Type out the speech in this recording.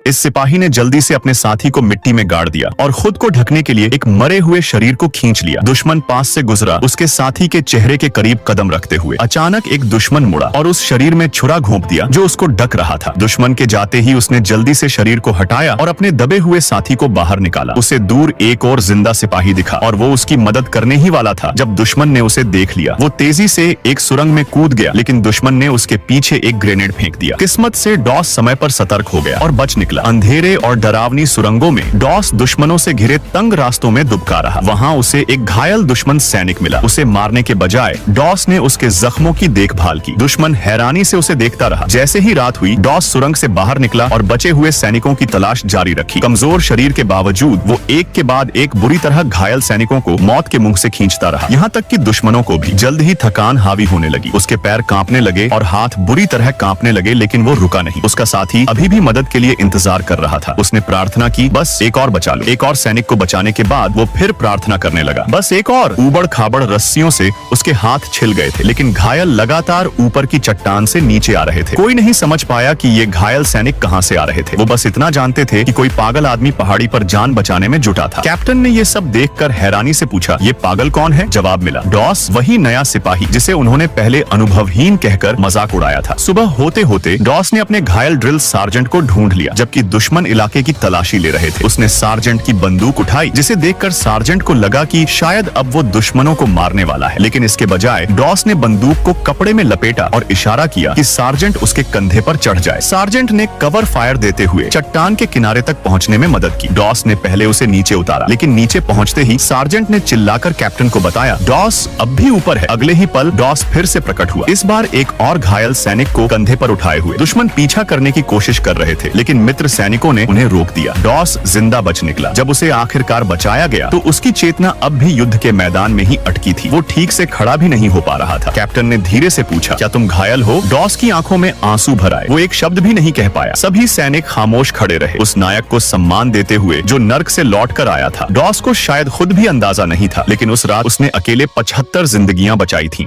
इस सिपाही ने जल्दी से अपने साथी को मिट्टी में गाड़ दिया और खुद को ढकने के लिए एक मरे हुए शरीर को खींच लिया। दुश्मन पास से गुजरा, उसके साथी के चेहरे के करीब कदम रखते हुए अचानक एक दुश्मन मुड़ा और उस शरीर में छुरा घोंप दिया जो उसको ढक रहा था। दुश्मन के जाते ही उसने जल्दी से शरीर को हटाया और अपने दबे हुए साथी को बाहर निकाला। उसे दूर एक और जिंदा सिपाही दिखा और वो उसकी मदद करने ही वाला था जब दुश्मन ने उसे देख लिया। वो तेजी से एक सुरंग में कूद गया, लेकिन दुश्मन ने उसके पीछे एक ग्रेनेड फेंक दिया। किस्मत से डॉस समय पर सतर्क हो गया और बच निकला। अंधेरे और डरावनी सुरंगों में डॉस दुश्मनों से घिरे तंग रास्तों में दुबका रहा। वहाँ उसे एक घायल दुश्मन सैनिक मिला। उसे मारने के बजाय डॉस ने उसके जख्मों की देखभाल की। दुश्मन हैरानी से उसे देखता रहा। जैसे ही रात हुई, डॉस सुरंग से बाहर निकला और बचे हुए सैनिकों की तलाश जारी रखी। कमजोर शरीर के बावजूद वो एक के बाद एक बुरी तरह घायल सैनिकों को मौत के मुंह से खींचता रहा। यहाँ तक कि दुश्मनों को भी जल्द ही थकान हावी होने लगी। उसके पैर कांपने लगे और हाथ बुरी तरह कांपने लगे, लेकिन वो रुका नहीं। उसका साथी अभी भी मदद के लिए इंतजार कर रहा था। उसने प्रार्थना की, बस एक और बचा लो। एक और सैनिक को बचाने के बाद वो फिर प्रार्थना करने लगा, बस एक और। ऊबड़ खाबड़ रस्सियों से उसके हाथ छिल गए थे, लेकिन घायल लगातार ऊपर की चट्टान से नीचे आ रहे थे। कोई नहीं समझ पाया कि ये घायल सैनिक कहां से आ रहे थे। वो बस इतना जानते थे कि कोई पागल आदमी पहाड़ी पर जान बचाने में जुटा था। कैप्टन ने ये सब देखकर हैरानी से पूछा, ये पागल कौन है? जवाब मिला, डॉस, वही नया सिपाही जिसे उन्होंने पहले अनुभवहीन कहकर मजाक उड़ाया था। सुबह होते होते डॉस ने अपने घायल ड्रिल सार्जेंट को ढूंढ लिया, जबकि दुश्मन इलाके की तलाशी ले रहे थे। उसने सार्जेंट की बंदूक उठाई, जिसे देखकर सार्जेंट को लगा कि शायद अब वो दुश्मनों को मारने वाला है, लेकिन इसके बजाय डॉस ने बंदूक को कपड़े में लपेटा और इशारा किया कि सार्जेंट उसके कंधे पर चढ़ जाए। सार्जेंट ने कवर फायर देते हुए चट्टान के किनारे तक पहुंचने में मदद की। डॉस ने पहले उसे नीचे उतारा, लेकिन नीचे पहुंचते ही सार्जेंट ने चिल्लाकर कैप्टन को बताया, डॉस अब भी ऊपर है। अगले ही पल डॉस फिर से प्रकट हुआ, इस बार एक और घायल सैनिक को कंधे पर उठाए हुए। दुश्मन पीछा करने की कोशिश कर रहे थे, लेकिन मित्र सैनिकों ने उन्हें रोक दिया। डॉस जिंदा बच निकला। जब उसे आखिरकार बचाया गया तो उसकी चेतना अब भी युद्ध के मैदान में ही अटकी थी। वो ठीक से खड़ा भी नहीं हो पा रहा था। कैप्टन ने धीरे से पूछा, क्या तुम घायल हो? डॉस की आंखों में आंसू भर आए। वो एक शब्द भी नहीं कह पाया। सभी सैनिक खामोश खड़े रहे, उस नायक को सम्मान देते हुए जो नर्क से लौट कर आया था। डॉस को शायद खुद भी अंदाजा नहीं था, लेकिन उस रात उसने अकेले 75 जिंदगियां बचाई थीं।